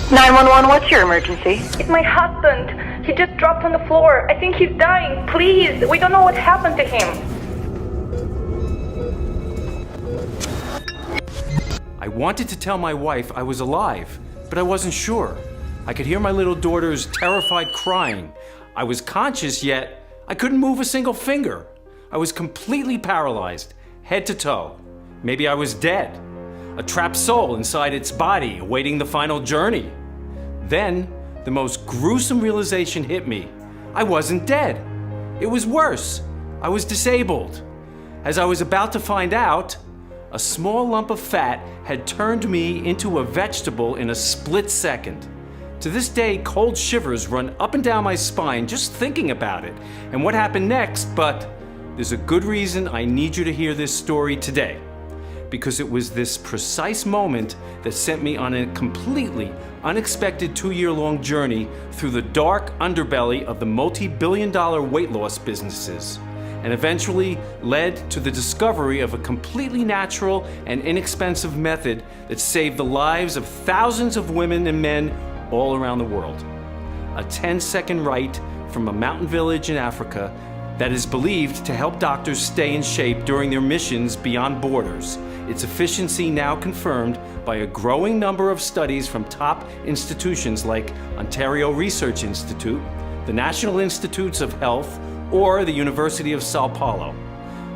911, what's your emergency? It's my husband. He just dropped on the floor. I think he's dying. Please, we don't know what happened to him. I wanted to tell my wife I was alive, but I wasn't sure. I could hear my little daughter's terrified crying. I was conscious, yet I couldn't move a single finger. I was completely paralyzed, head to toe. Maybe I was dead. A trapped soul inside its body, awaiting the final journey. Then, the most gruesome realization hit me. I wasn't dead. It was worse. I was disabled. As I was about to find out, a small lump of fat had turned me into a vegetable in a split second. To this day, cold shivers run up and down my spine just thinking about it and what happened next, but there's a good reason I need you to hear this story today. Because it was this precise moment that sent me on a completely unexpected 2-year-long journey through the dark underbelly of the multi-billion-dollar weight loss businesses, and eventually led to the discovery of a completely natural and inexpensive method that saved the lives of thousands of women and men all around the world. A 10-second rite from a mountain village in Africa that is believed to help doctors stay in shape during their missions beyond borders. Its efficiency now confirmed by a growing number of studies from top institutions like Ontario Research Institute, the National Institutes of Health, or the University of Sao Paulo.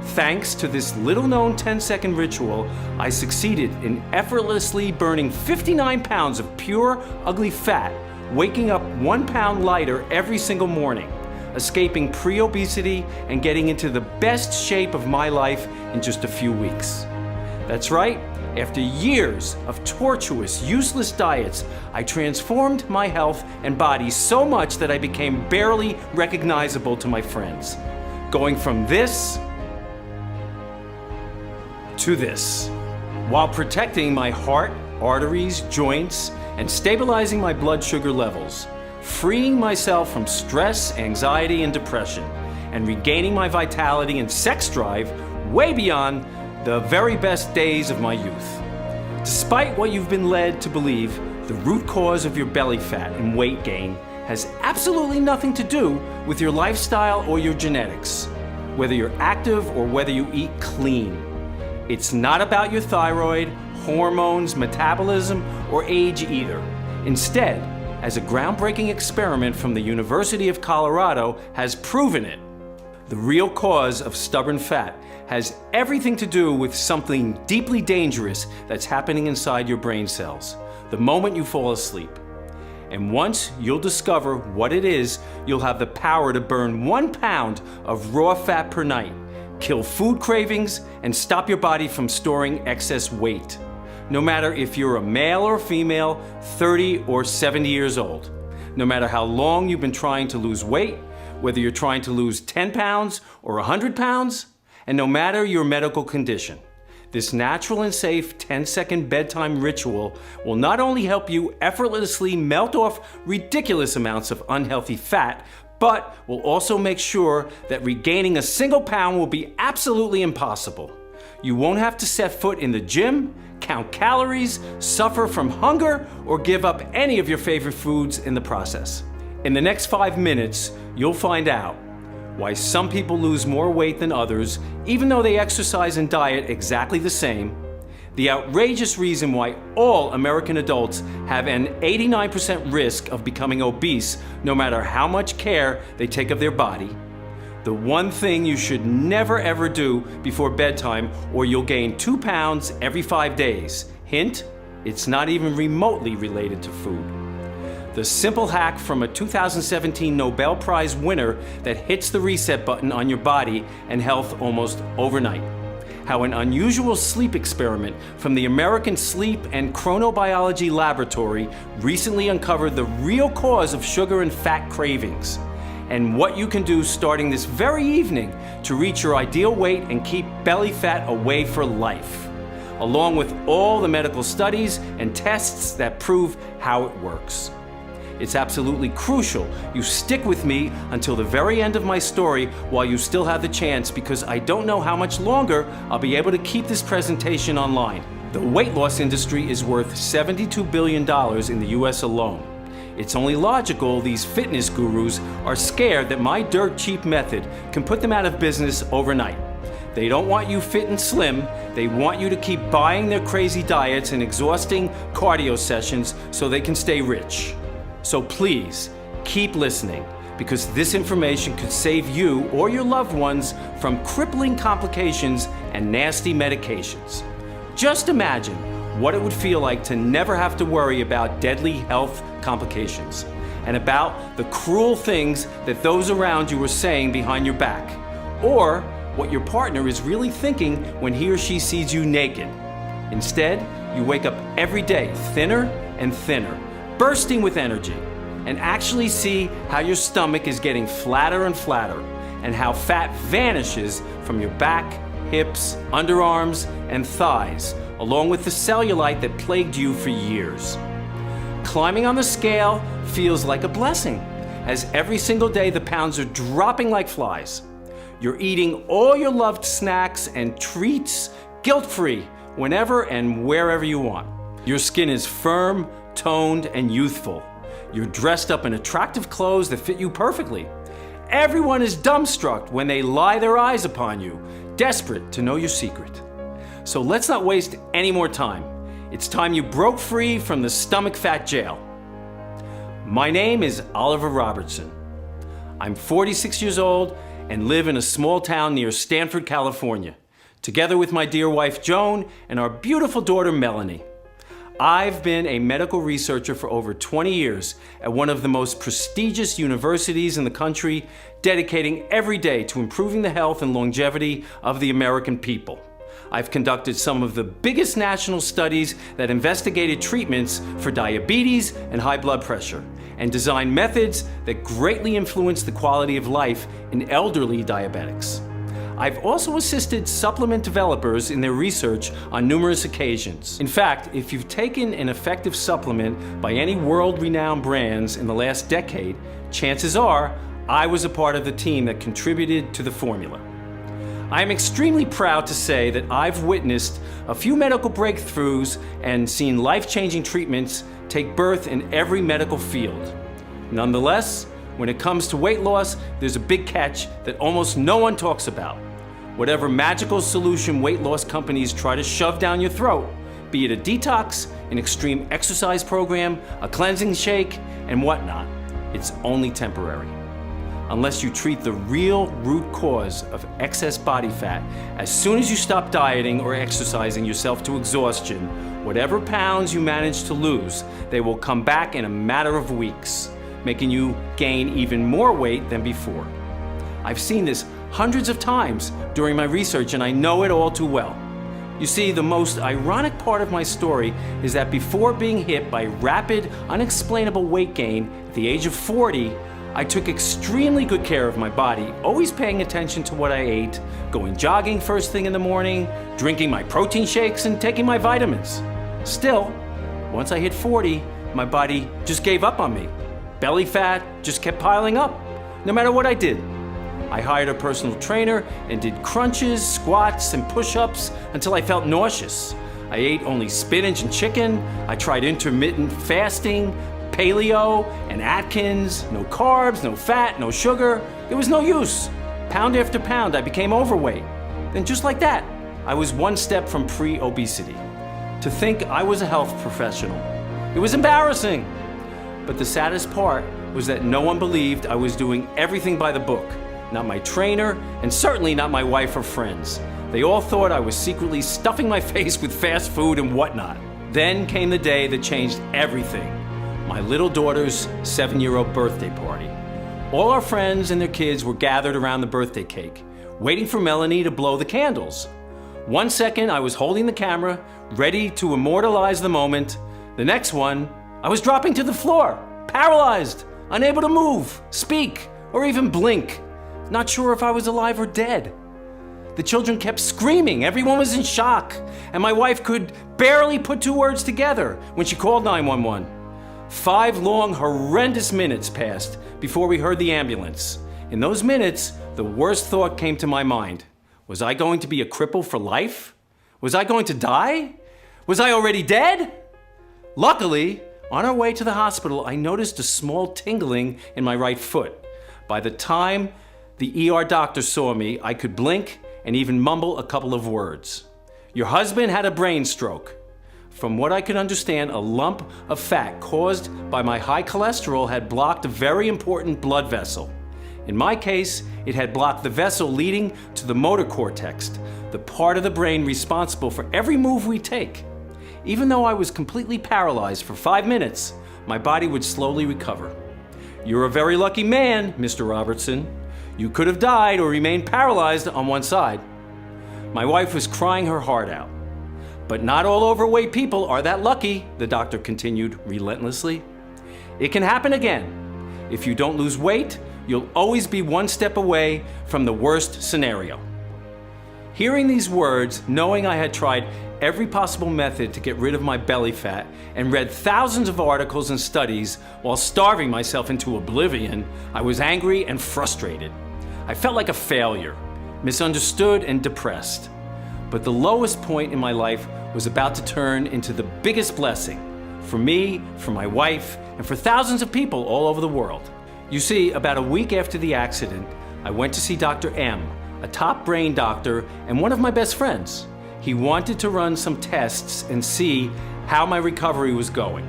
Thanks to this little-known 10-second ritual, I succeeded in effortlessly burning 59 pounds of pure, ugly fat, waking up 1 pound lighter every single morning, escaping pre-obesity and getting into the best shape of my life in just a few weeks. That's right, after years of tortuous, useless diets, I transformed my health and body so much that I became barely recognizable to my friends. Going from this to this, while protecting my heart, arteries, joints, and stabilizing my blood sugar levels, freeing myself from stress, anxiety, and depression, and regaining my vitality and sex drive way beyond the very best days of my youth. Despite what you've been led to believe, the root cause of your belly fat and weight gain has absolutely nothing to do with your lifestyle or your genetics, whether you're active or whether you eat clean. It's not about your thyroid, hormones, metabolism, or age either. Instead, as a groundbreaking experiment from the University of Colorado has proven it, the real cause of stubborn fat has everything to do with something deeply dangerous that's happening inside your brain cells the moment you fall asleep. And once you'll discover what it is, you'll have the power to burn 1 pound of raw fat per night, kill food cravings, and stop your body from storing excess weight. No matter if you're a male or female, 30 or 70 years old. No matter how long you've been trying to lose weight, whether you're trying to lose 10 pounds or 100 pounds, and no matter your medical condition. This natural and safe 10-second bedtime ritual will not only help you effortlessly melt off ridiculous amounts of unhealthy fat, but will also make sure that regaining a single pound will be absolutely impossible. You won't have to set foot in the gym, count calories, suffer from hunger, or give up any of your favorite foods in the process. In the next 5 minutes, you'll find out why some people lose more weight than others, even though they exercise and diet exactly the same, the outrageous reason why all American adults have an 89% risk of becoming obese no matter how much care they take of their body, the one thing you should never ever do before bedtime or you'll gain 2 pounds every 5 days. Hint, it's not even remotely related to food. The simple hack from a 2017 Nobel Prize winner that hits the reset button on your body and health almost overnight. How an unusual sleep experiment from the American Sleep and Chronobiology Laboratory recently uncovered the real cause of sugar and fat cravings, and what you can do starting this very evening to reach your ideal weight and keep belly fat away for life, along with all the medical studies and tests that prove how it works. It's absolutely crucial you stick with me until the very end of my story while you still have the chance, because I don't know how much longer I'll be able to keep this presentation online. The weight loss industry is worth $72 billion in the US alone. It's only logical these fitness gurus are scared that my dirt cheap method can put them out of business overnight. They don't want you fit and slim, they want you to keep buying their crazy diets and exhausting cardio sessions so they can stay rich. So please, keep listening, because this information could save you or your loved ones from crippling complications and nasty medications. Just imagine what it would feel like to never have to worry about deadly health complications and about the cruel things that those around you are saying behind your back, or what your partner is really thinking when he or she sees you naked. Instead, you wake up every day thinner and thinner, bursting with energy, and actually see how your stomach is getting flatter and flatter, and how fat vanishes from your back, hips, underarms, and thighs, along with the cellulite that plagued you for years. Climbing on the scale feels like a blessing, as every single day the pounds are dropping like flies. You're eating all your loved snacks and treats guilt-free whenever and wherever you want. Your skin is firm, toned, and youthful. You're dressed up in attractive clothes that fit you perfectly. Everyone is dumbstruck when they lie their eyes upon you, desperate to know your secret. So let's not waste any more time. It's time you broke free from the stomach fat jail. My name is Oliver Robertson. I'm 46 years old and live in a small town near Stanford, California, together with my dear wife Joan and our beautiful daughter Melanie. I've been a medical researcher for over 20 years at one of the most prestigious universities in the country, dedicating every day to improving the health and longevity of the American people. I've conducted some of the biggest national studies that investigated treatments for diabetes and high blood pressure, and designed methods that greatly influence the quality of life in elderly diabetics. I've also assisted supplement developers in their research on numerous occasions. In fact, if you've taken an effective supplement by any world-renowned brands in the last decade, chances are I was a part of the team that contributed to the formula. I am extremely proud to say that I've witnessed a few medical breakthroughs and seen life-changing treatments take birth in every medical field. Nonetheless, when it comes to weight loss, there's a big catch that almost no one talks about. Whatever magical solution weight loss companies try to shove down your throat, be it a detox, an extreme exercise program, a cleansing shake, and whatnot, it's only temporary. Unless you treat the real root cause of excess body fat, as soon as you stop dieting or exercising yourself to exhaustion, whatever pounds you manage to lose, they will come back in a matter of weeks, making you gain even more weight than before. I've seen this hundreds of times during my research, and I know it all too well. You see, the most ironic part of my story is that before being hit by rapid, unexplainable weight gain at the age of 40, I took extremely good care of my body, always paying attention to what I ate, going jogging first thing in the morning, drinking my protein shakes, and taking my vitamins. Still, once I hit 40, my body just gave up on me. Belly fat just kept piling up, no matter what I did. I hired a personal trainer and did crunches, squats, and push-ups until I felt nauseous. I ate only spinach and chicken. I tried intermittent fasting, paleo, and Atkins. No carbs, no fat, no sugar. It was no use. Pound after pound, I became overweight. Then just like that, I was one step from pre-obesity. To think I was a health professional, it was embarrassing. But the saddest part was that no one believed I was doing everything by the book. Not my trainer, and certainly not my wife or friends. They all thought I was secretly stuffing my face with fast food and whatnot. Then came the day that changed everything. My little daughter's 7-year-old birthday party. All our friends and their kids were gathered around the birthday cake, waiting for Melanie to blow the candles. 1 second, I was holding the camera, ready to immortalize the moment. The next one, I was dropping to the floor, paralyzed, unable to move, speak, or even blink. Not sure if I was alive or dead. The children kept screaming, everyone was in shock, and my wife could barely put 2 words together when she called 911. 5 long, horrendous minutes passed before we heard the ambulance. In those minutes, the worst thought came to my mind. Was I going to be a cripple for life? Was I going to die? Was I already dead? Luckily, on our way to the hospital, I noticed a small tingling in my right foot. By the time the ER doctor saw me, I could blink and even mumble a couple of words. Your husband had a brain stroke. From what I could understand, a lump of fat caused by my high cholesterol had blocked a very important blood vessel. In my case, it had blocked the vessel leading to the motor cortex, the part of the brain responsible for every move we take. Even though I was completely paralyzed for 5 minutes, my body would slowly recover. You're a very lucky man, Mr. Robertson. You could have died or remained paralyzed on one side. My wife was crying her heart out. But not all overweight people are that lucky, the doctor continued relentlessly. It can happen again. If you don't lose weight, you'll always be one step away from the worst scenario. Hearing these words, knowing I had tried every possible method to get rid of my belly fat and read thousands of articles and studies while starving myself into oblivion, I was angry and frustrated. I felt like a failure, misunderstood and depressed. But the lowest point in my life was about to turn into the biggest blessing for me, for my wife, and for thousands of people all over the world. You see, about a week after the accident, I went to see Dr. M, a top brain doctor and one of my best friends. He wanted to run some tests and see how my recovery was going.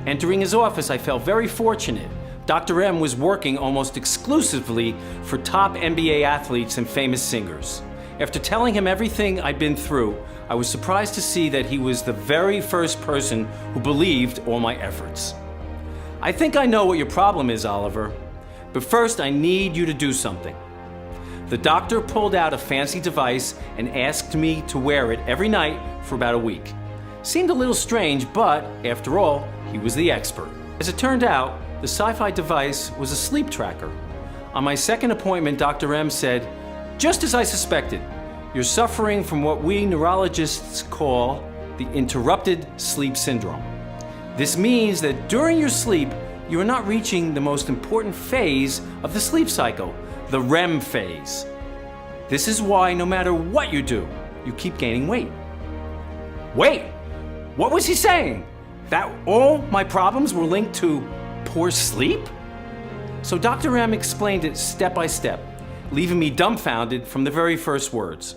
Entering his office, I felt very fortunate. Dr. M was working almost exclusively for top NBA athletes and famous singers. After telling him everything I'd been through, I was surprised to see that he was the very first person who believed all my efforts. I think I know what your problem is, Oliver, but first I need you to do something. The doctor pulled out a fancy device and asked me to wear it every night for about a week. Seemed a little strange, but after all, he was the expert. As it turned out, the sci-fi device was a sleep tracker. On my second appointment, Dr. M said, "Just as I suspected, you're suffering from what we neurologists call the interrupted sleep syndrome. This means that during your sleep, you are not reaching the most important phase of the sleep cycle, the REM phase. This is why no matter what you do, you keep gaining weight." Wait, what was he saying? That all my problems were linked to poor sleep? So Dr. M explained it step by step, leaving me dumbfounded from the very first words.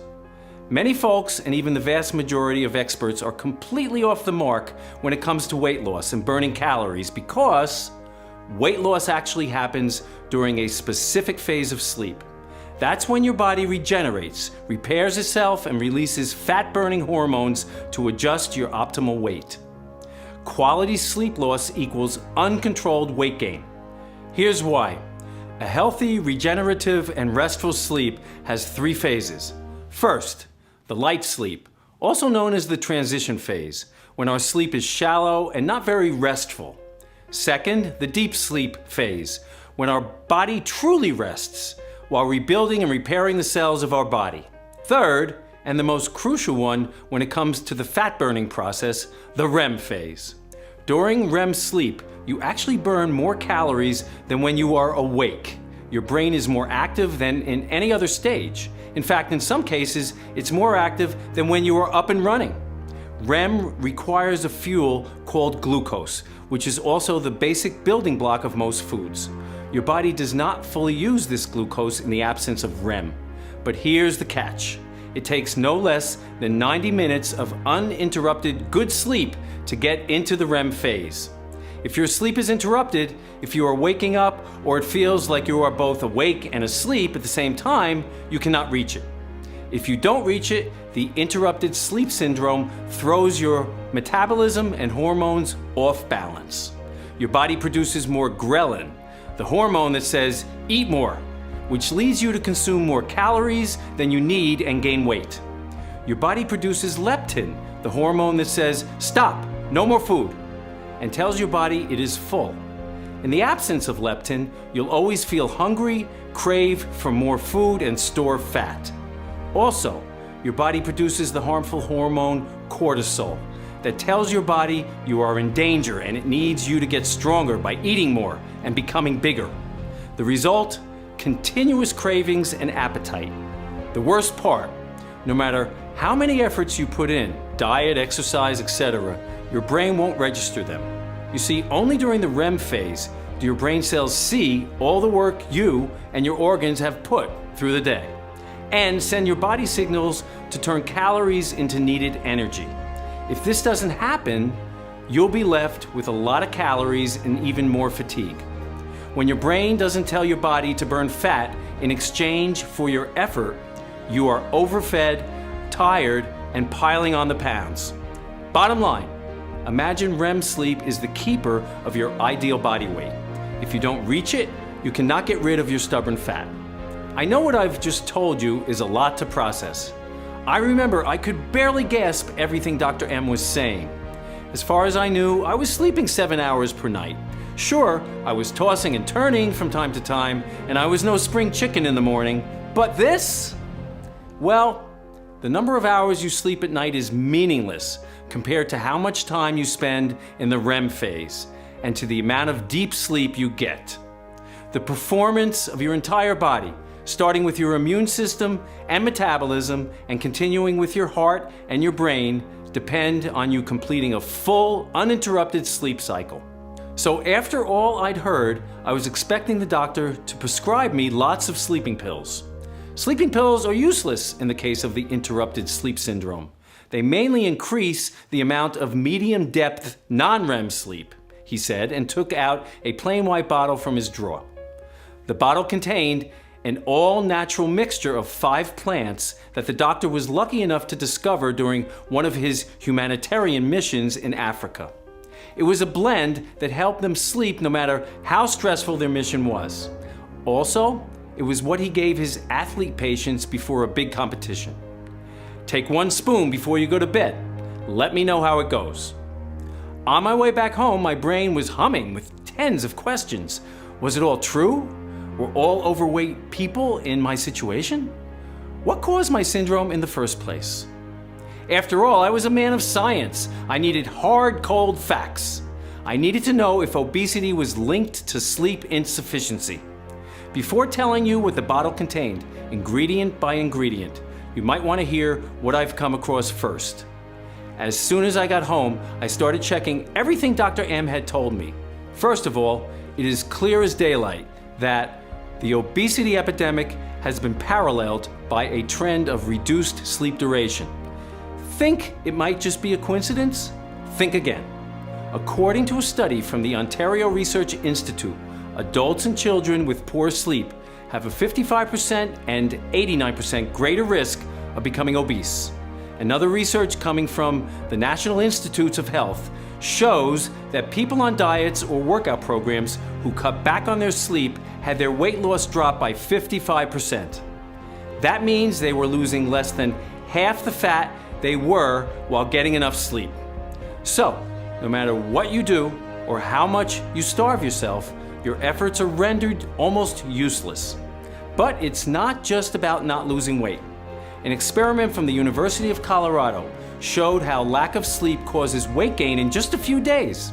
Many folks, and even the vast majority of experts, are completely off the mark when it comes to weight loss and burning calories because weight loss actually happens during a specific phase of sleep. That's when your body regenerates, repairs itself, and releases fat-burning hormones to adjust your optimal weight. Quality sleep loss equals uncontrolled weight gain. Here's why. A healthy, regenerative, and restful sleep has 3 phases. First, the light sleep, also known as the transition phase, when our sleep is shallow and not very restful. Second, the deep sleep phase, when our body truly rests while rebuilding and repairing the cells of our body. Third, and the most crucial one when it comes to the fat burning process, the REM phase. During REM sleep, you actually burn more calories than when you are awake. Your brain is more active than in any other stage. In fact, in some cases, it's more active than when you are up and running. REM requires a fuel called glucose, which is also the basic building block of most foods. Your body does not fully use this glucose in the absence of REM. But here's the catch. It takes no less than 90 minutes of uninterrupted good sleep to get into the REM phase. If your sleep is interrupted, if you are waking up, or it feels like you are both awake and asleep at the same time, you cannot reach it. If you don't reach it, the interrupted sleep syndrome throws your metabolism and hormones off balance. Your body produces more ghrelin, the hormone that says, eat more, which leads you to consume more calories than you need and gain weight. Your body produces leptin, the hormone that says, stop, no more food, and tells your body it is full. In the absence of leptin, you'll always feel hungry, crave for more food, and store fat. Also, your body produces the harmful hormone cortisol that tells your body you are in danger and it needs you to get stronger by eating more and becoming bigger. The result? Continuous cravings and appetite. The worst part, no matter how many efforts you put in, diet, exercise, etc., your brain won't register them. You see, only during the REM phase do your brain cells see all the work you and your organs have put through the day, and send your body signals to turn calories into needed energy. If this doesn't happen, you'll be left with a lot of calories and even more fatigue. When your brain doesn't tell your body to burn fat in exchange for your effort, you are overfed, tired, and piling on the pounds. Bottom line, imagine REM sleep is the keeper of your ideal body weight. If you don't reach it, you cannot get rid of your stubborn fat. I know what I've just told you is a lot to process. I remember I could barely gasp everything Dr. M was saying. As far as I knew, I was sleeping 7 hours per night. Sure, I was tossing and turning from time to time, and I was no spring chicken in the morning, but this? Well, the number of hours you sleep at night is meaningless compared to how much time you spend in the REM phase and to the amount of deep sleep you get. The performance of your entire body, starting with your immune system and metabolism and continuing with your heart and your brain, depend on you completing a full, uninterrupted sleep cycle. So after all I'd heard, I was expecting the doctor to prescribe me lots of sleeping pills. Sleeping pills are useless in the case of the interrupted sleep syndrome. They mainly increase the amount of medium-depth non-REM sleep, he said, and took out a plain white bottle from his drawer. The bottle contained an all-natural mixture of 5 plants that the doctor was lucky enough to discover during one of his humanitarian missions in Africa. It was a blend that helped them sleep no matter how stressful their mission was. Also, it was what he gave his athlete patients before a big competition. Take 1 spoon before you go to bed. Let me know how it goes. On my way back home, my brain was humming with tens of questions. Was it all true? Were all overweight people in my situation? What caused my syndrome in the first place? After all, I was a man of science. I needed hard, cold facts. I needed to know if obesity was linked to sleep insufficiency. Before telling you what the bottle contained, ingredient by ingredient, you might want to hear what I've come across first. As soon as I got home, I started checking everything Dr. M had told me. First of all, it is clear as daylight that the obesity epidemic has been paralleled by a trend of reduced sleep duration. Think it might just be a coincidence? Think again. According to a study from the Ontario Research Institute, adults and children with poor sleep have a 55% and 89% greater risk of becoming obese. Another research coming from the National Institutes of Health shows that people on diets or workout programs who cut back on their sleep had their weight loss drop by 55%. That means they were losing less than half the fat they were while getting enough sleep. So, no matter what you do or how much you starve yourself, your efforts are rendered almost useless. But it's not just about not losing weight. An experiment from the University of Colorado showed how lack of sleep causes weight gain in just a few days.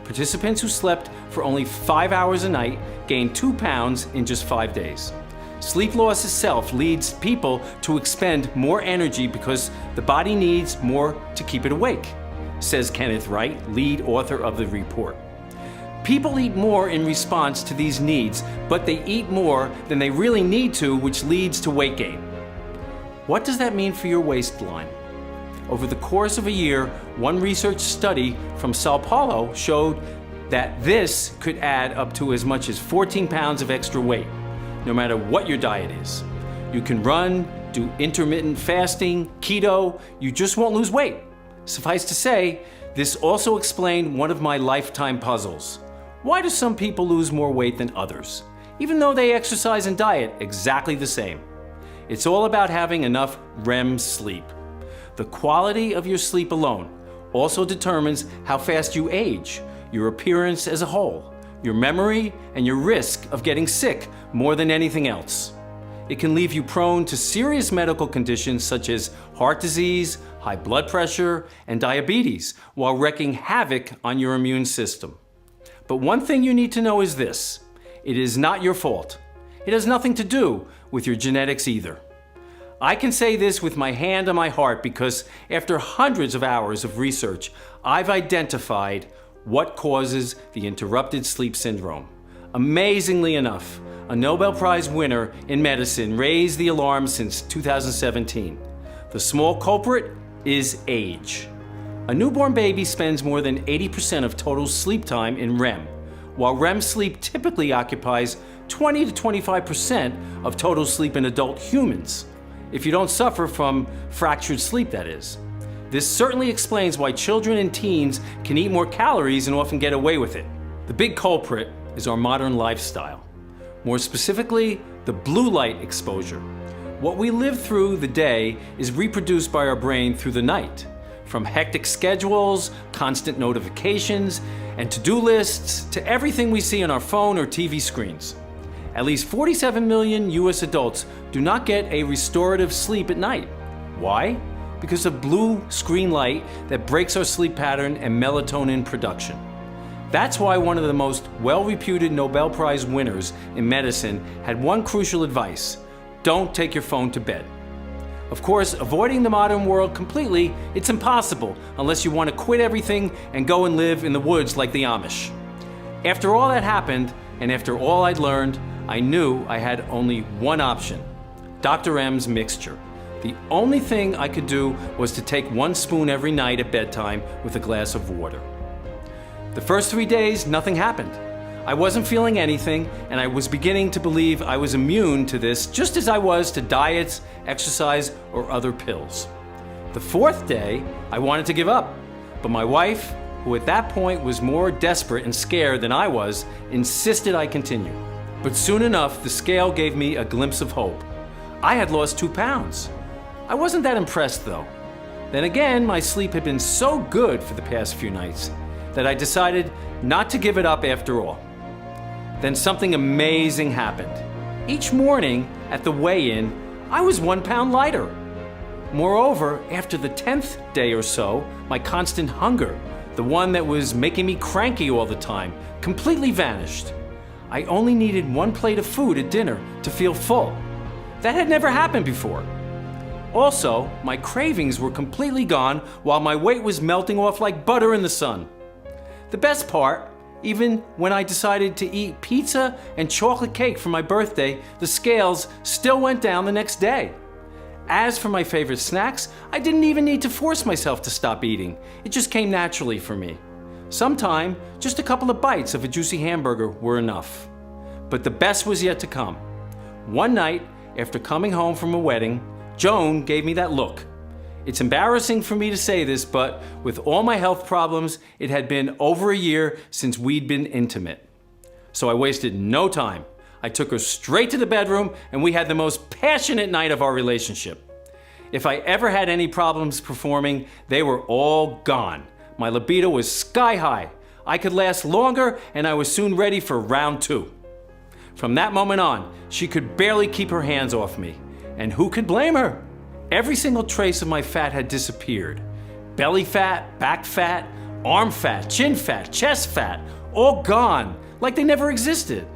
Participants who slept for only 5 hours a night gained 2 pounds in just 5 days. Sleep loss itself leads people to expend more energy because the body needs more to keep it awake, says Kenneth Wright, lead author of the report. People eat more in response to these needs, but they eat more than they really need to, which leads to weight gain. What does that mean for your waistline? Over the course of a year, one research study from Sao Paulo showed that this could add up to as much as 14 pounds of extra weight, no matter what your diet is. You can run, do intermittent fasting, keto, you just won't lose weight. Suffice to say, this also explained one of my lifetime puzzles. Why do some people lose more weight than others, even though they exercise and diet exactly the same? It's all about having enough REM sleep. The quality of your sleep alone also determines how fast you age, your appearance as a whole, your memory, and your risk of getting sick more than anything else. It can leave you prone to serious medical conditions such as heart disease, high blood pressure, and diabetes, while wreaking havoc on your immune system. But one thing you need to know is this: it is not your fault. It has nothing to do with your genetics either. I can say this with my hand on my heart because after hundreds of hours of research, I've identified what causes the interrupted sleep syndrome. Amazingly enough, a Nobel Prize winner in medicine raised the alarm since 2017. The small culprit is age. A newborn baby spends more than 80% of total sleep time in REM, while REM sleep typically occupies 20 to 25% of total sleep in adult humans, if you don't suffer from fractured sleep, that is. This certainly explains why children and teens can eat more calories and often get away with it. The big culprit is our modern lifestyle. More specifically, the blue light exposure. What we live through the day is reproduced by our brain through the night. From hectic schedules, constant notifications, and to-do lists, to everything we see on our phone or TV screens. At least 47 million US adults do not get a restorative sleep at night. Why? Because of blue screen light that breaks our sleep pattern and melatonin production. That's why one of the most well-reputed Nobel Prize winners in medicine had one crucial advice: don't take your phone to bed. Of course, avoiding the modern world completely, it's impossible unless you want to quit everything and go and live in the woods like the Amish. After all that happened, and after all I'd learned, I knew I had only one option: Dr. M's mixture. The only thing I could do was to take 1 spoon every night at bedtime with a glass of water. The first 3 days, nothing happened. I wasn't feeling anything, and I was beginning to believe I was immune to this, just as I was to diets, exercise, or other pills. The 4th day, I wanted to give up, but my wife, who at that point was more desperate and scared than I was, insisted I continue. But soon enough, the scale gave me a glimpse of hope. I had lost 2 pounds. I wasn't that impressed though. Then again, my sleep had been so good for the past few nights that I decided not to give it up after all. Then something amazing happened. Each morning at the weigh-in, I was 1 pound lighter. Moreover, after the 10th day or so, my constant hunger, the one that was making me cranky all the time, completely vanished. I only needed 1 plate of food at dinner to feel full. That had never happened before. Also, my cravings were completely gone while my weight was melting off like butter in the sun. The best part, even when I decided to eat pizza and chocolate cake for my birthday, the scales still went down the next day. As for my favorite snacks, I didn't even need to force myself to stop eating. It just came naturally for me. Sometime, just a couple of bites of a juicy hamburger were enough. But the best was yet to come. One night, after coming home from a wedding, Joan gave me that look. It's embarrassing for me to say this, but with all my health problems, it had been over a year since we'd been intimate. So I wasted no time. I took her straight to the bedroom, and we had the most passionate night of our relationship. If I ever had any problems performing, they were all gone. My libido was sky high. I could last longer, and I was soon ready for round 2. From that moment on, she could barely keep her hands off me. And who could blame her? Every single trace of my fat had disappeared. Belly fat, back fat, arm fat, chin fat, chest fat, all gone, like they never existed.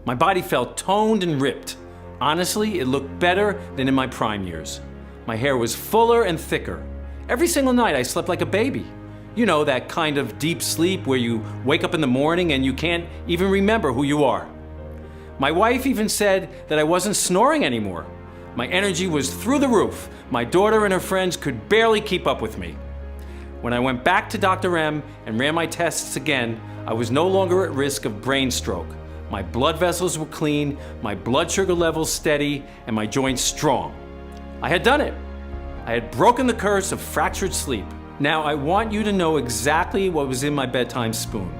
My body felt toned and ripped. Honestly, it looked better than in my prime years. My hair was fuller and thicker. Every single night I slept like a baby. You know, that kind of deep sleep where you wake up in the morning and you can't even remember who you are. My wife even said that I wasn't snoring anymore. My energy was through the roof. My daughter and her friends could barely keep up with me. When I went back to Dr. M and ran my tests again, I was no longer at risk of brain stroke. My blood vessels were clean, my blood sugar levels steady, and my joints strong. I had done it. I had broken the curse of fractured sleep. Now I want you to know exactly what was in my bedtime spoon.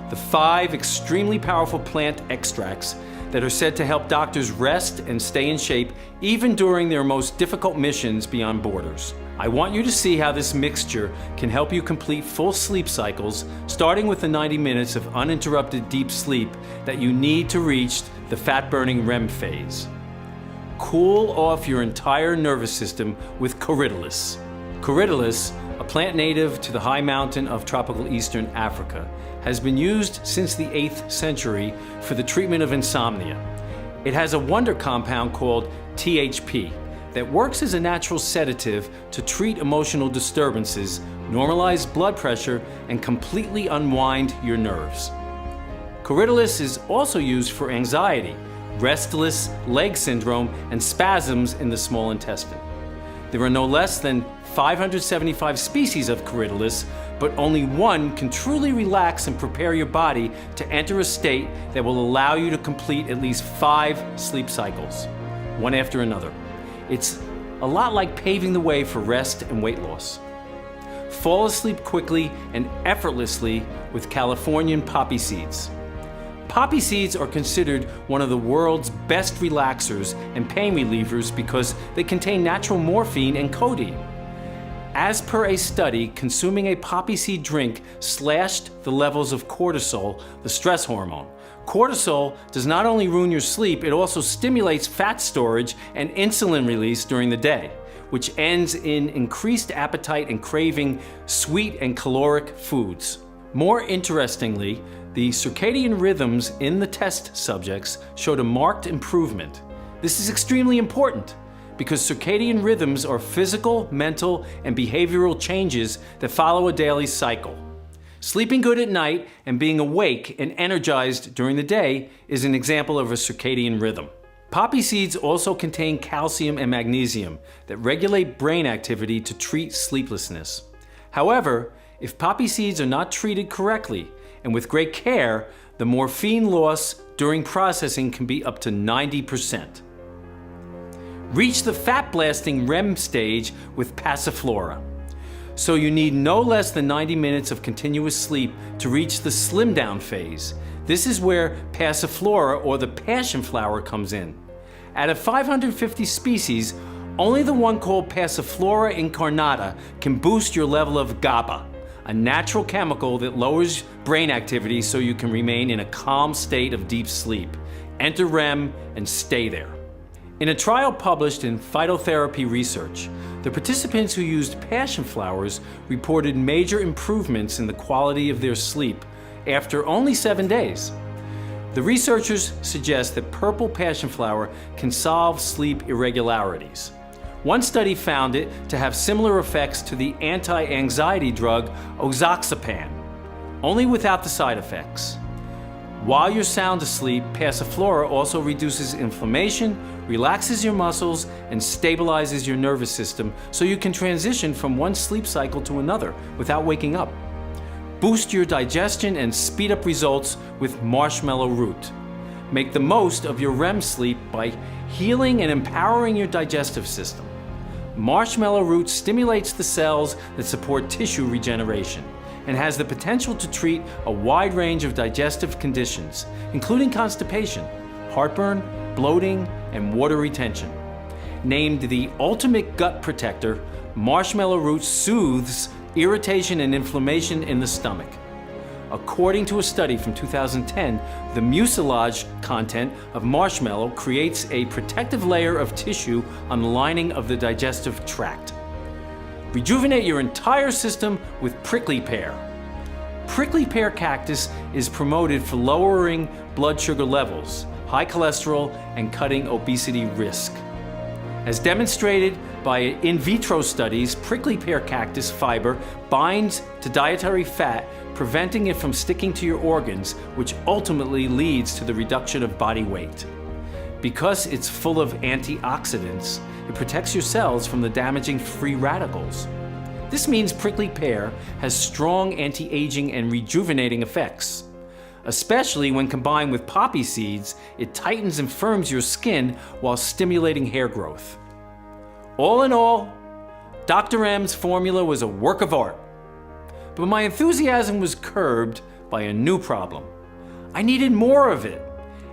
The 5 extremely powerful plant extracts that are said to help doctors rest and stay in shape even during their most difficult missions beyond borders. I want you to see how this mixture can help you complete full sleep cycles, starting with the 90 minutes of uninterrupted deep sleep that you need to reach the fat-burning REM phase. Cool off your entire nervous system with Corydalis. Corydalis, a plant native to the high mountain of tropical eastern Africa, has been used since the 8th century for the treatment of insomnia. It has a wonder compound called THP that works as a natural sedative to treat emotional disturbances, normalize blood pressure, and completely unwind your nerves. Corydalus is also used for anxiety, restless leg syndrome, and spasms in the small intestine. There are no less than 575 species of Corydalus, but only one can truly relax and prepare your body to enter a state that will allow you to complete at least 5 sleep cycles, one after another. It's a lot like paving the way for rest and weight loss. Fall asleep quickly and effortlessly with Californian poppy seeds. Poppy seeds are considered one of the world's best relaxers and pain relievers because they contain natural morphine and codeine. As per a study, consuming a poppy seed drink slashed the levels of cortisol, the stress hormone. Cortisol does not only ruin your sleep, it also stimulates fat storage and insulin release during the day, which ends in increased appetite and craving sweet and caloric foods. More interestingly, the circadian rhythms in the test subjects showed a marked improvement. This is extremely important because circadian rhythms are physical, mental, and behavioral changes that follow a daily cycle. Sleeping good at night and being awake and energized during the day is an example of a circadian rhythm. Poppy seeds also contain calcium and magnesium that regulate brain activity to treat sleeplessness. However, if poppy seeds are not treated correctly and with great care, the morphine loss during processing can be up to 90%. Reach the fat-blasting REM stage with passiflora. So you need no less than 90 minutes of continuous sleep to reach the slim down phase. This is where passiflora, or the passion flower, comes in. Out of 550 species, only the one called Passiflora incarnata can boost your level of GABA, a natural chemical that lowers brain activity so you can remain in a calm state of deep sleep. Enter REM and stay there. In a trial published in Phytotherapy Research, the participants who used passion flowers reported major improvements in the quality of their sleep after only 7 days. The researchers suggest that purple passion flower can solve sleep irregularities. One study found it to have similar effects to the anti-anxiety drug oxazepam, only without the side effects. While you're sound asleep, passiflora also reduces inflammation, relaxes your muscles, and stabilizes your nervous system so you can transition from one sleep cycle to another without waking up. Boost your digestion and speed up results with marshmallow root. Make the most of your REM sleep by healing and empowering your digestive system. Marshmallow root stimulates the cells that support tissue regeneration and has the potential to treat a wide range of digestive conditions, including constipation, heartburn, bloating, and water retention. Named the ultimate gut protector, marshmallow root soothes irritation and inflammation in the stomach. According to a study from 2010, the mucilage content of marshmallow creates a protective layer of tissue on the lining of the digestive tract. Rejuvenate your entire system with prickly pear. Prickly pear cactus is promoted for lowering blood sugar levels, high cholesterol, and cutting obesity risk. As demonstrated by in vitro studies, prickly pear cactus fiber binds to dietary fat, preventing it from sticking to your organs, which ultimately leads to the reduction of body weight. Because it's full of antioxidants, it protects your cells from the damaging free radicals. This means prickly pear has strong anti-aging and rejuvenating effects. Especially when combined with poppy seeds, it tightens and firms your skin while stimulating hair growth. All in all, Dr. M's formula was a work of art. But my enthusiasm was curbed by a new problem. I needed more of it.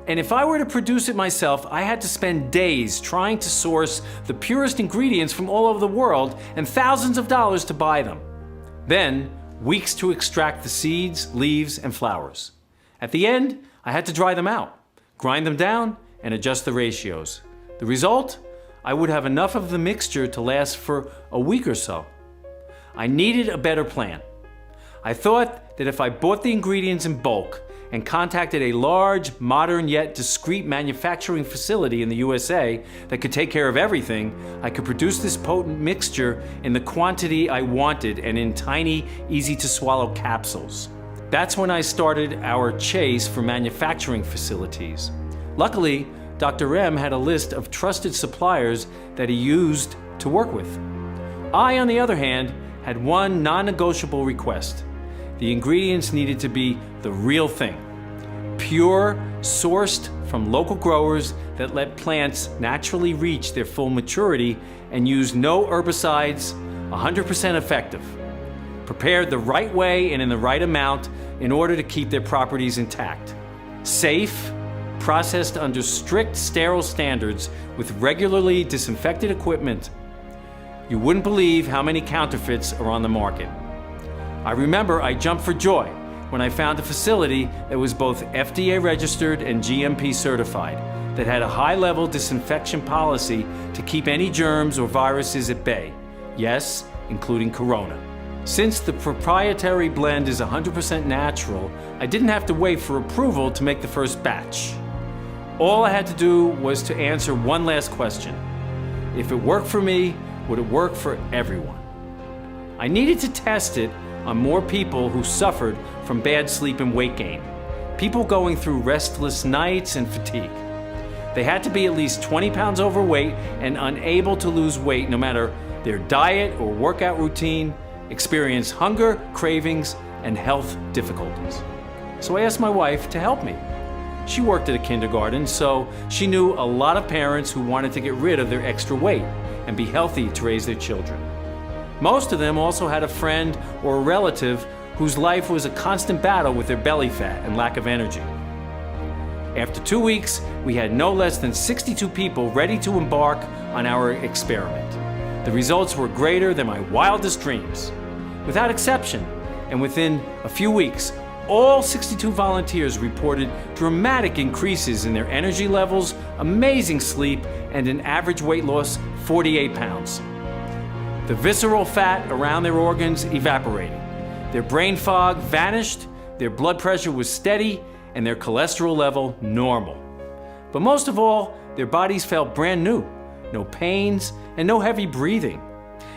And if I were to produce it myself, I had to spend days trying to source the purest ingredients from all over the world and thousands of dollars to buy them. Then, weeks to extract the seeds, leaves, and flowers. At the end, I had to dry them out, grind them down, and adjust the ratios. The result? I would have enough of the mixture to last for a week or so. I needed a better plan. I thought that if I bought the ingredients in bulk and contacted a large, modern yet discreet manufacturing facility in the USA that could take care of everything, I could produce this potent mixture in the quantity I wanted and in tiny, easy-to-swallow capsules. That's when I started our chase for manufacturing facilities. Luckily, Dr. M had a list of trusted suppliers that he used to work with. I, on the other hand, had one non-negotiable request. The ingredients needed to be the real thing. Pure, sourced from local growers that let plants naturally reach their full maturity and use no herbicides, 100% effective. Prepared the right way and in the right amount in order to keep their properties intact. Safe, processed under strict sterile standards with regularly disinfected equipment. You wouldn't believe how many counterfeits are on the market. I remember I jumped for joy when I found a facility that was both FDA registered and GMP certified, that had a high-level disinfection policy to keep any germs or viruses at bay. Yes, including corona. Since the proprietary blend is 100% natural, I didn't have to wait for approval to make the first batch. All I had to do was to answer one last question. If it worked for me, would it work for everyone? I needed to test it on more people who suffered from bad sleep and weight gain, people going through restless nights and fatigue. They had to be at least 20 pounds overweight and unable to lose weight no matter their diet or workout routine, experience hunger, cravings, and health difficulties. So I asked my wife to help me. She worked at a kindergarten, so she knew a lot of parents who wanted to get rid of their extra weight and be healthy to raise their children. Most of them also had a friend or a relative whose life was a constant battle with their belly fat and lack of energy. After 2 weeks, we had no less than 62 people ready to embark on our experiment. The results were greater than my wildest dreams. Without exception, and within a few weeks, all 62 volunteers reported dramatic increases in their energy levels, amazing sleep, and an average weight loss 48 pounds. The visceral fat around their organs evaporated. Their brain fog vanished, their blood pressure was steady, and their cholesterol level normal. But most of all, their bodies felt brand new. No pains and no heavy breathing.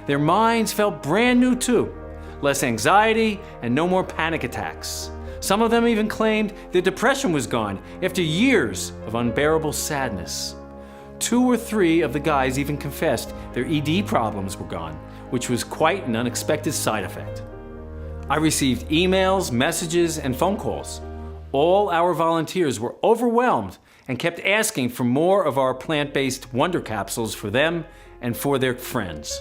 Their minds felt brand new too. Less anxiety and no more panic attacks. Some of them even claimed their depression was gone after years of unbearable sadness. 2 or 3 of the guys even confessed their ED problems were gone, which was quite an unexpected side effect. I received emails, messages, and phone calls. All our volunteers were overwhelmed and kept asking for more of our plant-based wonder capsules for them and for their friends.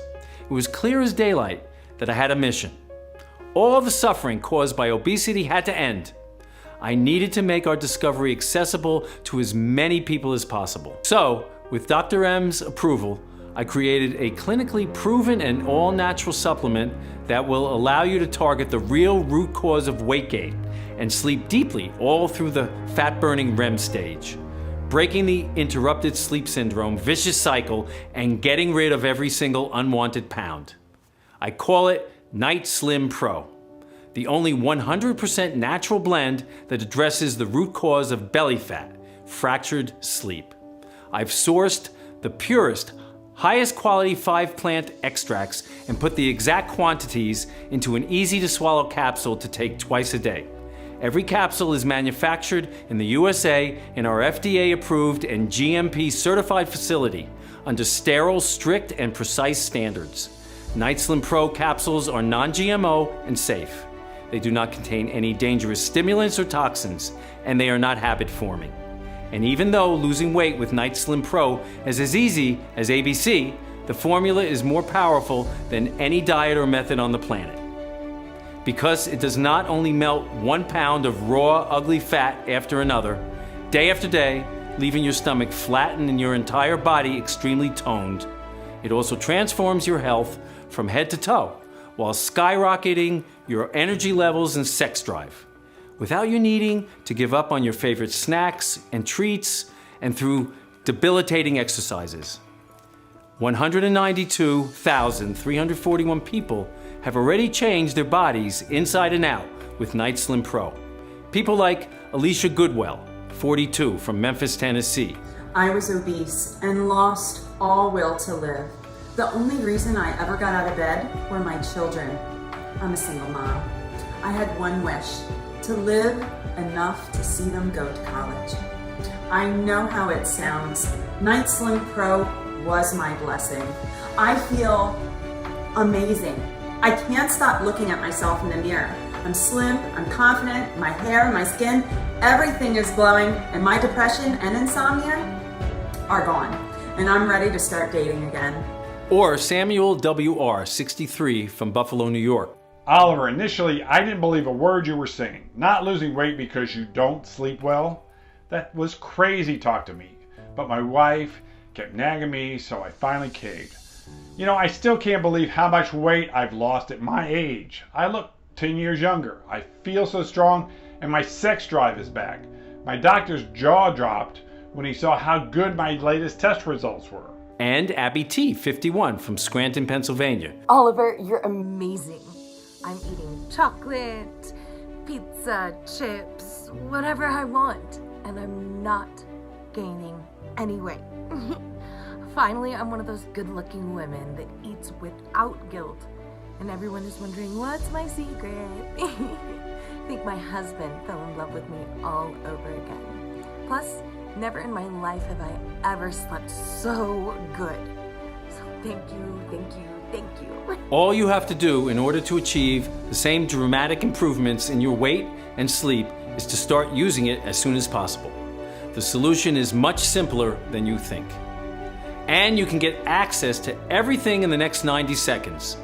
It was clear as daylight that I had a mission. All the suffering caused by obesity had to end. I needed to make our discovery accessible to as many people as possible. So, with Dr. M's approval, I created a clinically proven and all-natural supplement that will allow you to target the real root cause of weight gain and sleep deeply all through the fat-burning REM stage, breaking the interrupted sleep syndrome vicious cycle and getting rid of every single unwanted pound. I call it Night Slim Pro, the only 100% natural blend that addresses the root cause of belly fat, fractured sleep. I've sourced the purest, highest quality 5-plant extracts and put the exact quantities into an easy-to-swallow capsule to take twice a day. Every capsule is manufactured in the USA in our FDA-approved and GMP-certified facility under sterile, strict, and precise standards. Night Slim Pro capsules are non-GMO and safe. They do not contain any dangerous stimulants or toxins, and they are not habit-forming. And even though losing weight with Night Slim Pro is as easy as ABC, the formula is more powerful than any diet or method on the planet. Because it does not only melt 1 pound of raw, ugly fat after another, day after day, leaving your stomach flattened and your entire body extremely toned, it also transforms your health from head to toe, while skyrocketing your energy levels and sex drive, without you needing to give up on your favorite snacks and treats and through debilitating exercises. 192,341 people have already changed their bodies inside and out with Night Slim Pro. People like Alicia Goodwell, 42, from Memphis, Tennessee. I was obese and lost all will to live. The only reason I ever got out of bed were my children. I'm a single mom. I had one wish, to live enough to see them go to college. I know how it sounds. Night Slim Pro was my blessing. I feel amazing. I can't stop looking at myself in the mirror. I'm slim, I'm confident, my hair, my skin, everything is glowing, and my depression and insomnia are gone. And I'm ready to start dating again. Or Samuel W.R., 63, from Buffalo, New York. Oliver, initially, I didn't believe a word you were saying. Not losing weight because you don't sleep well? That was crazy talk to me. But my wife kept nagging me, so I finally caved. You know, I still can't believe how much weight I've lost at my age. I look 10 years younger. I feel so strong, and my sex drive is back. My doctor's jaw dropped when he saw how good my latest test results were. And Abby T., 51, from Scranton, Pennsylvania. Oliver, you're amazing. I'm eating chocolate, pizza, chips, whatever I want, and I'm not gaining any weight. Finally, I'm one of those good-looking women that eats without guilt, and everyone is wondering, what's my secret? I think my husband fell in love with me all over again. Plus, never in my life have I ever slept so good. So thank you, thank you, thank you. All you have to do in order to achieve the same dramatic improvements in your weight and sleep is to start using it as soon as possible. The solution is much simpler than you think. And you can get access to everything in the next 90 seconds.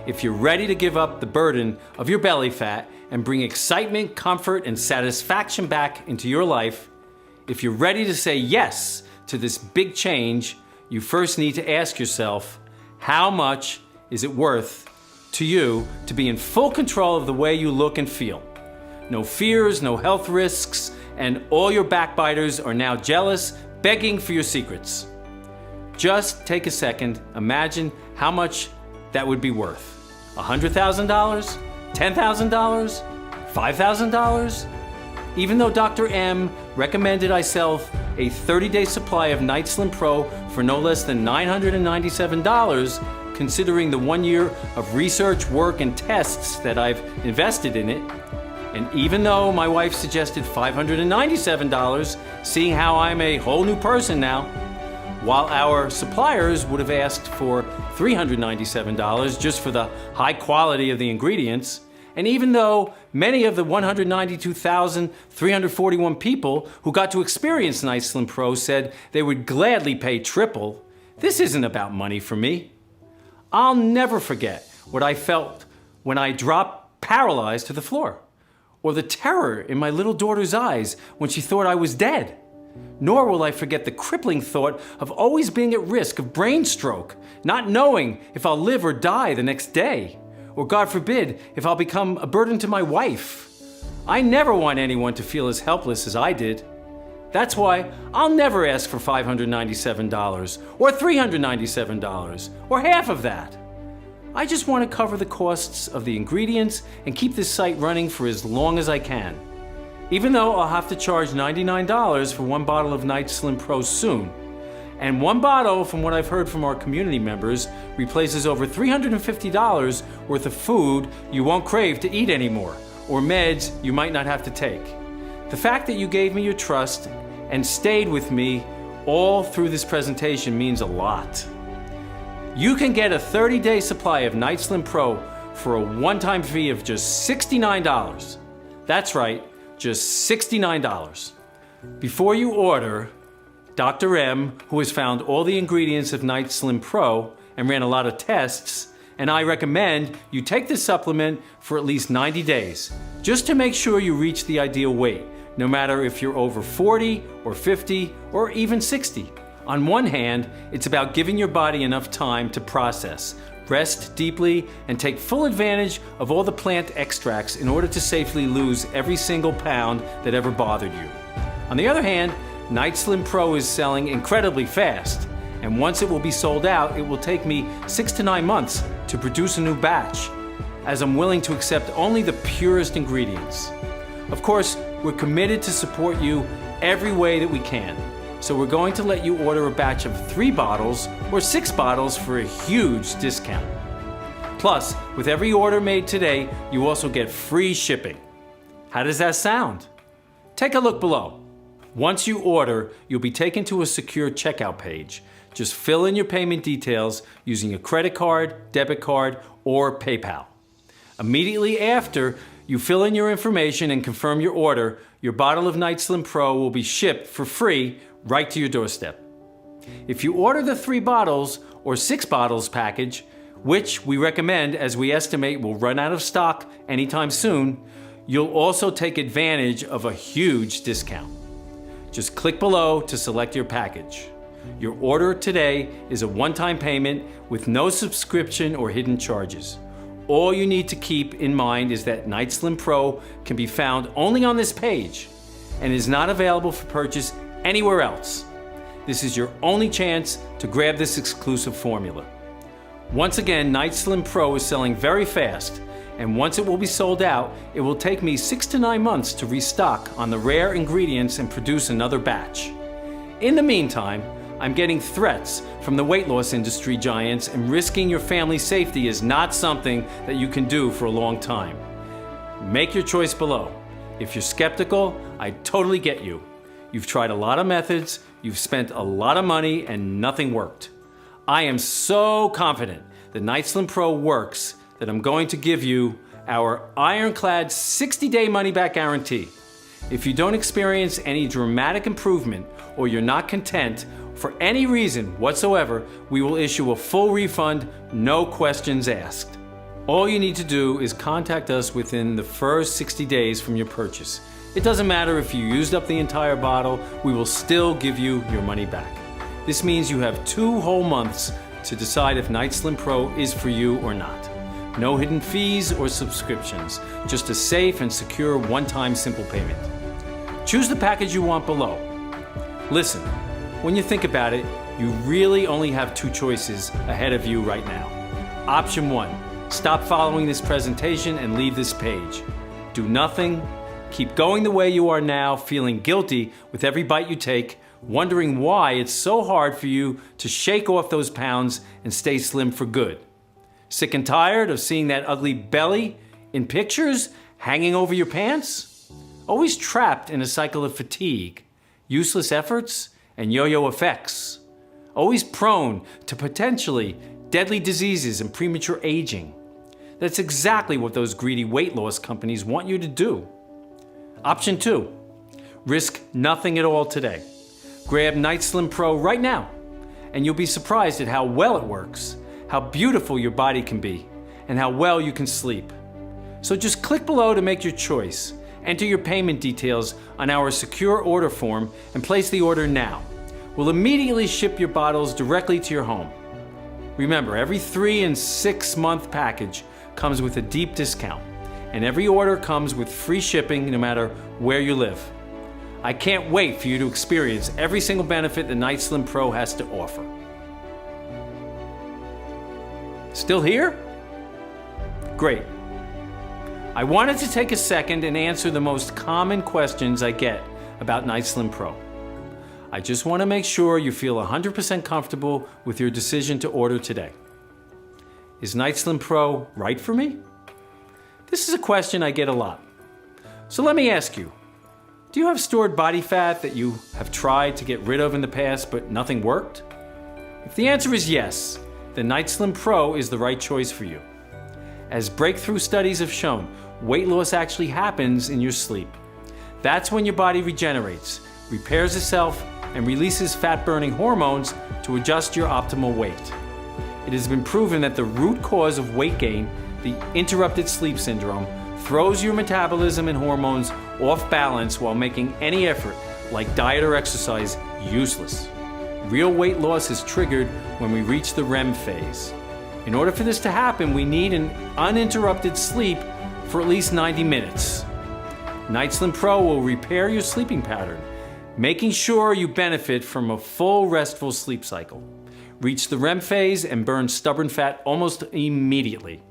If you're ready to give up the burden of your belly fat and bring excitement, comfort, and satisfaction back into your life, if you're ready to say yes to this big change, you first need to ask yourself, how much is it worth to you to be in full control of the way you look and feel? No fears, no health risks, and all your backbiters are now jealous, begging for your secrets. Just take a second, imagine how much that would be worth. $100,000? $10,000? $5,000? Even though Dr. M recommended I sell a 30-day supply of Night Slim Pro for no less than $997, considering the 1 year of research, work, and tests that I've invested in it, and even though my wife suggested $597, seeing how I'm a whole new person now, while our suppliers would have asked for $397 just for the high quality of the ingredients, and even though many of the 192,341 people who got to experience Night Slim Pro said they would gladly pay triple, this isn't about money for me. I'll never forget what I felt when I dropped paralyzed to the floor, or the terror in my little daughter's eyes when she thought I was dead. Nor will I forget the crippling thought of always being at risk of brain stroke, not knowing if I'll live or die the next day, or God forbid, if I'll become a burden to my wife. I never want anyone to feel as helpless as I did. That's why I'll never ask for $597 or $397 or half of that. I just want to cover the costs of the ingredients and keep this site running for as long as I can. Even though I'll have to charge $99 for one bottle of Night Slim Pro soon. And one bottle, from what I've heard from our community members, replaces over $350 worth of food you won't crave to eat anymore, or meds you might not have to take. The fact that you gave me your trust and stayed with me all through this presentation means a lot. You can get a 30-day supply of Night Slim Pro for a one-time fee of just $69. That's right, just $69. Before you order, Dr. M, who has found all the ingredients of Night Slim Pro and ran a lot of tests, and I recommend you take this supplement for at least 90 days, just to make sure you reach the ideal weight, no matter if you're over 40 or 50 or even 60. On one hand, it's about giving your body enough time to process, rest deeply, and take full advantage of all the plant extracts in order to safely lose every single pound that ever bothered you. On the other hand, Night Slim Pro is selling incredibly fast, and once it will be sold out, it will take me 6 to 9 months to produce a new batch, as I'm willing to accept only the purest ingredients. Of course, We're committed to support you every way that we can. So we're going to let you order a batch of 3 bottles or 6 bottles for a huge discount. Plus, with every order made today, you also get free shipping. How does that sound? Take a look below. Once you order, you'll be taken to a secure checkout page. Just fill in your payment details using a credit card, debit card, or PayPal. Immediately after you fill in your information and confirm your order, your bottle of Night Slim Pro will be shipped for free right to your doorstep. If you order the 3 bottles or 6 bottles package, which we recommend as we estimate will run out of stock anytime soon, you'll also take advantage of a huge discount. Just click below to select your package. Your order today is a one-time payment with no subscription or hidden charges. All you need to keep in mind is that Night Slim Pro can be found only on this page and is not available for purchase anywhere else. This is your only chance to grab this exclusive formula. Once again, Night Slim Pro is selling very fast, and once it will be sold out, it will take me 6 to 9 months to restock on the rare ingredients and produce another batch. In the meantime, I'm getting threats from the weight loss industry giants, and risking your family's safety is not something that you can do for a long time. Make your choice below. If you're skeptical, I totally get you. You've tried a lot of methods, you've spent a lot of money, and nothing worked. I am so confident that Night Slim Pro works that I'm going to give you our ironclad 60-day money-back guarantee. If you don't experience any dramatic improvement or you're not content for any reason whatsoever, we will issue a full refund, no questions asked. All you need to do is contact us within the first 60 days from your purchase. It doesn't matter if you used up the entire bottle, we will still give you your money back. This means you have 2 whole months to decide if Night Slim Pro is for you or not. No hidden fees or subscriptions, just a safe and secure one-time simple payment. Choose the package you want below. Listen, when you think about it, you really only have 2 choices ahead of you right now. Option 1, stop following this presentation and leave this page. Do nothing, keep going the way you are now, feeling guilty with every bite you take, wondering why it's so hard for you to shake off those pounds and stay slim for good. Sick and tired of seeing that ugly belly in pictures hanging over your pants? Always trapped in a cycle of fatigue, useless efforts, and yo-yo effects. Always prone to potentially deadly diseases and premature aging. That's exactly what those greedy weight loss companies want you to do. Option 2, risk nothing at all today. Grab Night Slim Pro right now, and you'll be surprised at how well it works, how beautiful your body can be, and how well you can sleep. So just click below to make your choice. Enter your payment details on our secure order form and place the order now. We'll immediately ship your bottles directly to your home. Remember, every 3 and 6 month package comes with a deep discount, and every order comes with free shipping no matter where you live. I can't wait for you to experience every single benefit the Night Slim Pro has to offer. Still here? Great. I wanted to take a second and answer the most common questions I get about Night Slim Pro. I just want to make sure you feel 100% comfortable with your decision to order today. Is Night Slim Pro right for me? This is a question I get a lot. So let me ask you, do you have stored body fat that you have tried to get rid of in the past but nothing worked? If the answer is yes, then Night Slim Pro is the right choice for you. As breakthrough studies have shown, weight loss actually happens in your sleep. That's when your body regenerates, repairs itself, and releases fat-burning hormones to adjust your optimal weight. It has been proven that the root cause of weight gain, the interrupted sleep syndrome, throws your metabolism and hormones off balance while making any effort, like diet or exercise, useless. Real weight loss is triggered when we reach the REM phase. In order for this to happen, we need an uninterrupted sleep for at least 90 minutes. Night Slim Pro will repair your sleeping pattern, making sure you benefit from a full restful sleep cycle. Reach the REM phase and burn stubborn fat almost immediately.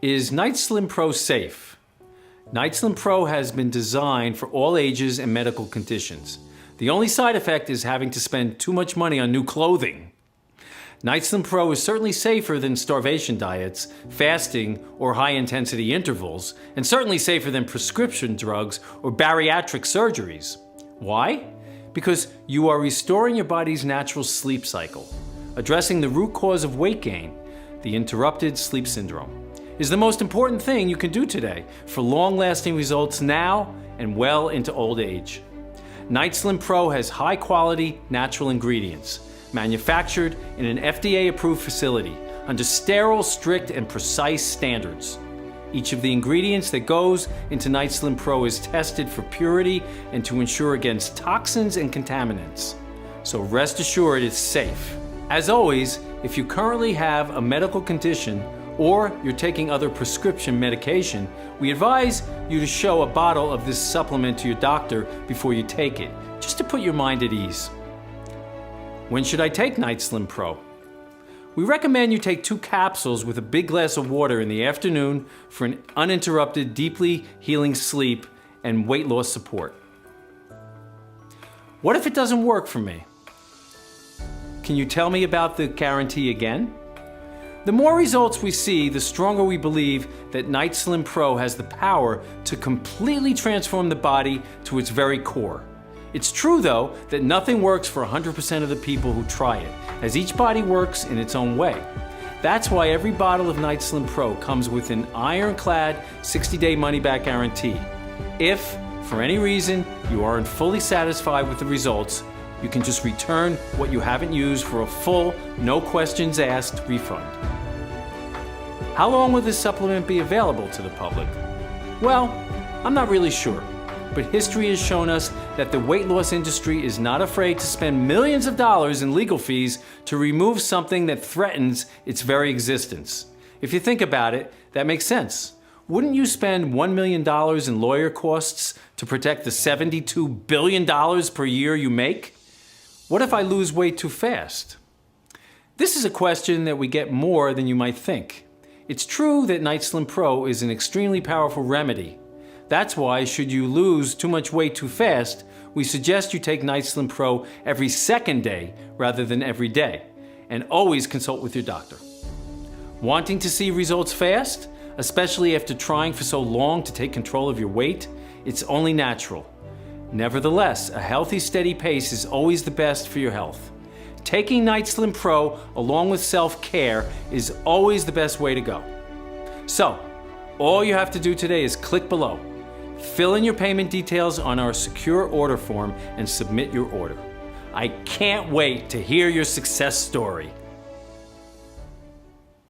Is Night Slim Pro safe? Night Slim Pro has been designed for all ages and medical conditions. The only side effect is having to spend too much money on new clothing. Night Slim Pro is certainly safer than starvation diets, fasting, or high-intensity intervals, and certainly safer than prescription drugs or bariatric surgeries. Why? Because you are restoring your body's natural sleep cycle. Addressing the root cause of weight gain, the interrupted sleep syndrome, is the most important thing you can do today for long-lasting results now and well into old age. Night Slim Pro has high-quality natural ingredients, manufactured in an FDA-approved facility under sterile, strict, and precise standards. Each of the ingredients that goes into Night Slim Pro is tested for purity and to ensure against toxins and contaminants. So rest assured it's safe. As always, if you currently have a medical condition or you're taking other prescription medication, we advise you to show a bottle of this supplement to your doctor before you take it, just to put your mind at ease. When should I take Night Slim Pro? We recommend you take 2 capsules with a big glass of water in the afternoon for an uninterrupted, deeply healing sleep and weight loss support. What if it doesn't work for me? Can you tell me about the guarantee again? The more results we see, the stronger we believe that Night Slim Pro has the power to completely transform the body to its very core. It's true, though, that nothing works for 100% of the people who try it, as each body works in its own way. That's why every bottle of Night Slim Pro comes with an ironclad 60-day money-back guarantee. If, for any reason, you aren't fully satisfied with the results, you can just return what you haven't used for a full, no questions asked refund. How long will this supplement be available to the public? Well, I'm not really sure. But history has shown us that the weight loss industry is not afraid to spend millions of dollars in legal fees to remove something that threatens its very existence. If you think about it, that makes sense. Wouldn't you spend $1 million in lawyer costs to protect the $72 billion per year you make? What if I lose weight too fast? This is a question that we get more than you might think. It's true that Night Slim Pro is an extremely powerful remedy. That's why, should you lose too much weight too fast, we suggest you take Night Slim Pro every second day rather than every day, and always consult with your doctor. Wanting to see results fast, especially after trying for so long to take control of your weight? It's only natural. Nevertheless, a healthy, steady pace is always the best for your health. Taking Night Slim Pro along with self-care is always the best way to go. So, all you have to do today is click below. Fill in your payment details on our secure order form and submit your order. I can't wait to hear your success story.